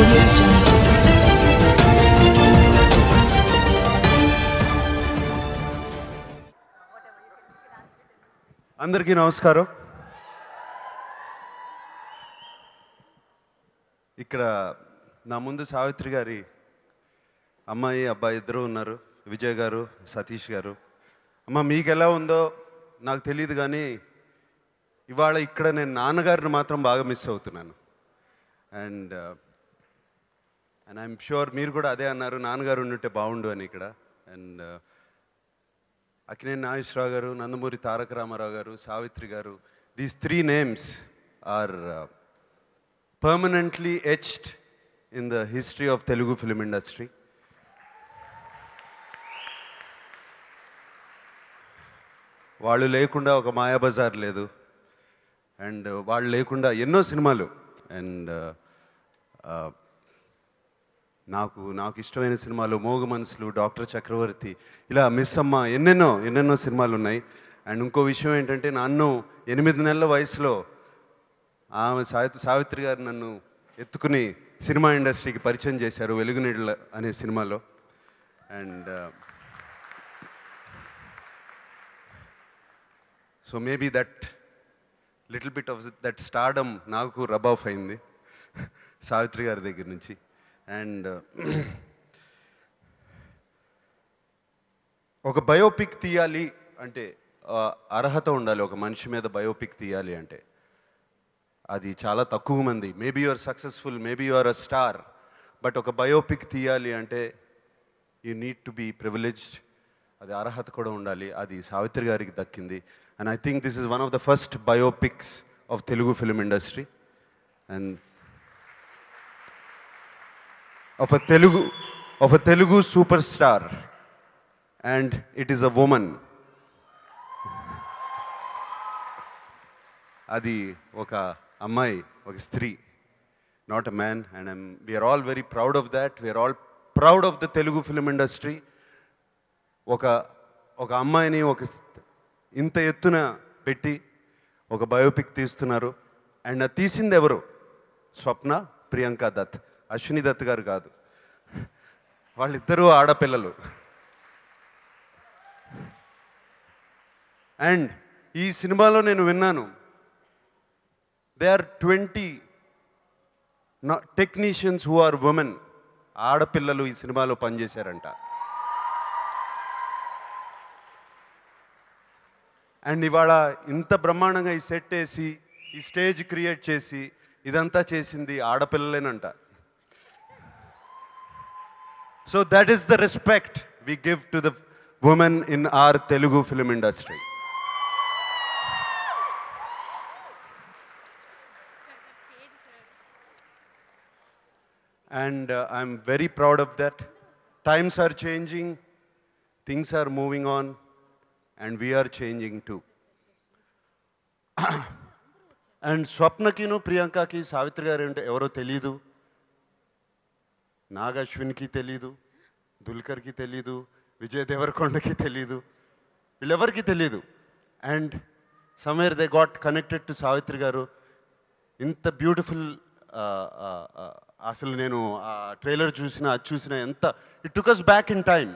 Audio Jungle. అందరికీ నమస్కారం. ఇక్కడ నా ముందు సావిత్రి గారి అమ్మాయి అబ్బాయి ఇద్దరు ఉన్నారు, విజయ్ గారు, సతీష్ గారు. అమ్మ మీకు ఎలా ఉందో నాకు తెలియదు, కానీ ఇవాళ ఇక్కడ నేను నాన్నగారిని మాత్రం బాగా మిస్ అవుతున్నాను. అండ్ ఐఎమ్ షూర్ మీరు కూడా అదే అన్నారు, నాన్నగారు ఉండుంటే బాగుండు అని ఇక్కడ. అండ్ అక్కినేని నాగేశ్వరరావు గారు, నందమూరి తారక రామారావు గారు, సావిత్రి గారు, these 3 names are permanently etched in the history of Telugu film industry. వాళ్ళు లేకుండా ఒక మాయాబజార్ లేదు, అండ్ వాళ్ళు లేకుండా ఎన్నో సినిమాలు. అండ్ నాకు ఇష్టమైన సినిమాలు మోగ మనసులు, డాక్టర్ చక్రవర్తి, ఇలా మిస్ అమ్మ, ఎన్నెన్నో సినిమాలు ఉన్నాయి. అండ్ ఇంకో విషయం ఏంటంటే, నన్ను 8 నెలల వయసులో ఆమె సావిత్రి గారు నన్ను ఎత్తుకుని సినిమా ఇండస్ట్రీకి పరిచయం చేశారు వెలుగునీళ్ళ అనే సినిమాలో. And so maybe that little bit of that stardom నాకు రబ్ ఆఫ్ అయింది సావిత్రి గారి దగ్గర నుంచి. అండ్ ఒక బయోపిక్ తీయాలి అంటే అర్హత ఉండాలి. ఒక మనిషి మీద బయోపిక్ తీయాలి అంటే అది చాలా తక్కువ మంది. Maybe you are successful, maybe you are a star, but ఒక బయోపిక్ తీయాలి అంటే you need to be privileged. అది అర్హత కూడా ఉండాలి. అది సావిత్రి గారికి దక్కింది. And I think this is one of the first biopics of Telugu film industry and of a Telugu superstar, and it is a woman. Adi oka అమ్మాయి, ఒక స్త్రీ, not a man, and we are all very proud of that. We are all proud of the Telugu film industry. ఒక అమ్మాయిని ఒక ఇంత ఎత్తున పెట్టి ఒక బయోపిక్ తీస్తున్నారు. అండ్ అది తీసింది ఎవరు? స్వప్న, ప్రియాంక దత్, అశ్విని దత్ గారు కాదు. వాళ్ళిద్దరూ ఆడపిల్లలు. అండ్ ఈ సినిమాలో నేను విన్నాను, they are 20 technicians who are women. ఆడపిల్లలు ఈ సినిమాలో పనిచేశారంట. అండ్ ఇవాళ ఇంత బ్రహ్మాండంగా ఈ సెట్ వేసి, ఈ స్టేజ్ క్రియేట్ చేసి, ఇదంతా చేసింది ఆడపిల్లలేనంట. So that is the respect we give to the women in our Telugu film industry. And I'm very proud of that. Times are changing, things are moving on, and we are changing too. And స్వప్నకిను ప్రియాంకకి Savitri గారు అంటే ఎవరో తెలీదు, నాగ్ అశ్విన్కి తెలీదు, దుల్కర్కి తెలీదు, విజయ్ దేవరకొండకి తెలీదు, వీళ్ళెవరికి తెలీదు. And somewhere they got connected to Savitri garu. ఇంత బ్యూటిఫుల్, అసలు నేను ఆ ట్రైలర్ చూసిన ఎంత it took us back in time.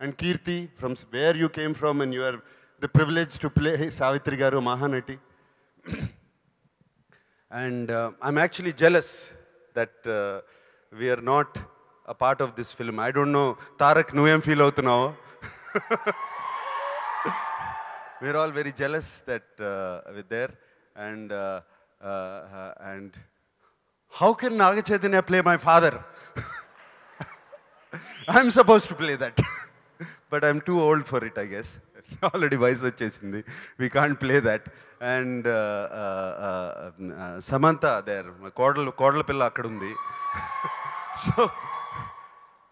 And Keerthy, from where you came from, and you are the privilege to play Savitri garu, Mahanati. And I'm actually jealous that we are not a part of this film. I don't know, Tarak, నువ్వేం feel అవుతున్నావు? We're all very jealous that we're there. And how can Naga Chaitanya play my father? I'm supposed to play that. But I'm too old for it, I guess. Already వయసు వచ్చేసింది. We can't play that. And Samantha there, కోడల పిల్ల అక్కడ ఉంది. So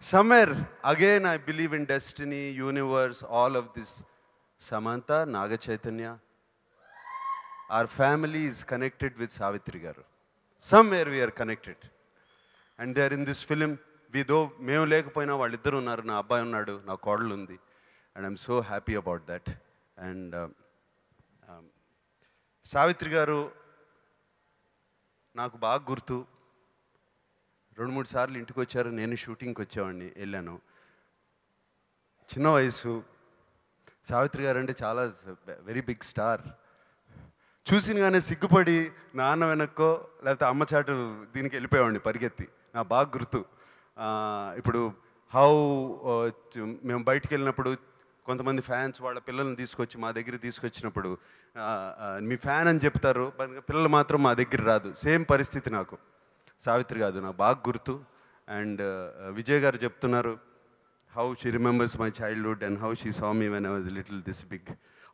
somewhere again I believe in destiny, universe, all of this. Samantha, Naga Chaitanya, our family is connected with Savitri garu. Somewhere we are connected, and they are in this film. మేము లేకపోయినా వాళ్ళిద్దరు ఉన్నారు. నా అబ్బాయి ఉన్నాడు, నా కోడలు ఉంది, and I'm so happy about that. And Savitri గారు నాకు బాగా గుర్తు. 2-3 సార్లు ఇంటికి వచ్చారు, నేను షూటింగ్కి వచ్చేవాడిని, వెళ్ళాను. చిన్న వయసు, సావిత్రి గారు అంటే చాలా వెరీ బిగ్ స్టార్. చూసినగానే సిగ్గుపడి నాన్న వెనక్కో లేకపోతే అమ్మ చాటు దీనికి వెళ్ళిపోయేవాడిని పరిగెత్తి. నాకు బాగా గుర్తు. ఇప్పుడు మేము బయటికి వెళ్ళినప్పుడు కొంతమంది ఫ్యాన్స్ వాళ్ళ పిల్లల్ని తీసుకొచ్చి మా దగ్గర తీసుకొచ్చినప్పుడు మీ ఫ్యాన్ అని చెప్తారు, పిల్లలు మాత్రం మా దగ్గర రాదు. సేమ్ పరిస్థితి నాకు సావిత్రి కాదు, నాకు బాగా గుర్తు. అండ్ విజయ్ గారు చెప్తున్నారు how she remembers my childhood and how she saw me when I was little this big.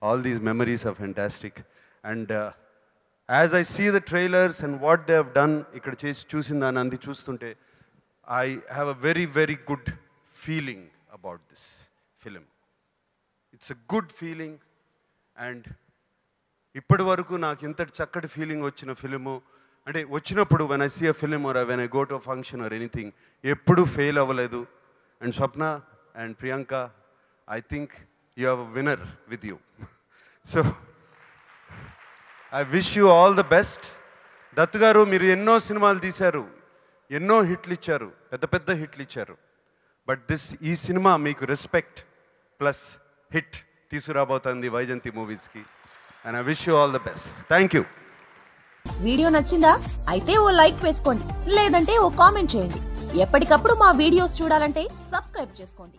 All these memories are fantastic. And as I see the trailers and what they have done, ikkada chesi chusindani andi chustunte, I have a very, very good feeling about this film. It's a good feeling. And ఇప్పటి వరకు నాకు ఇంతటి చక్కటి feeling వచ్చిన film అంటే వచ్చినప్పుడు when I see a film or when I go to a function or anything, ఎప్పుడు fail అవ్వలేదు. And Swapna and Priyanka, I think you have a winner with you. So I wish you all the best. Dattu గారు, మీరు ఎన్నో సినిమాలు తీశారు, ఎన్నో హిట్లు ఇచ్చారు, పెద్ద పెద్ద హిట్లు ఇచ్చారు. బట్ ఈ సినిమా మీకు రెస్పెక్ట్ ప్లస్ హిట్ తీసుకురాబోతుంది వైజయంతి మూవీస్కి. And I wish you all the best. Thank you. Video నచ్చిందా? అయితే ఓ లైక్ వేసుకోండి, లేదంటే ఓ కామెంట్ చేయండి. ఎప్పటికప్పుడు మా వీడియోస్ చూడాలంటే సబ్స్క్రైబ్ చేసుకోండి.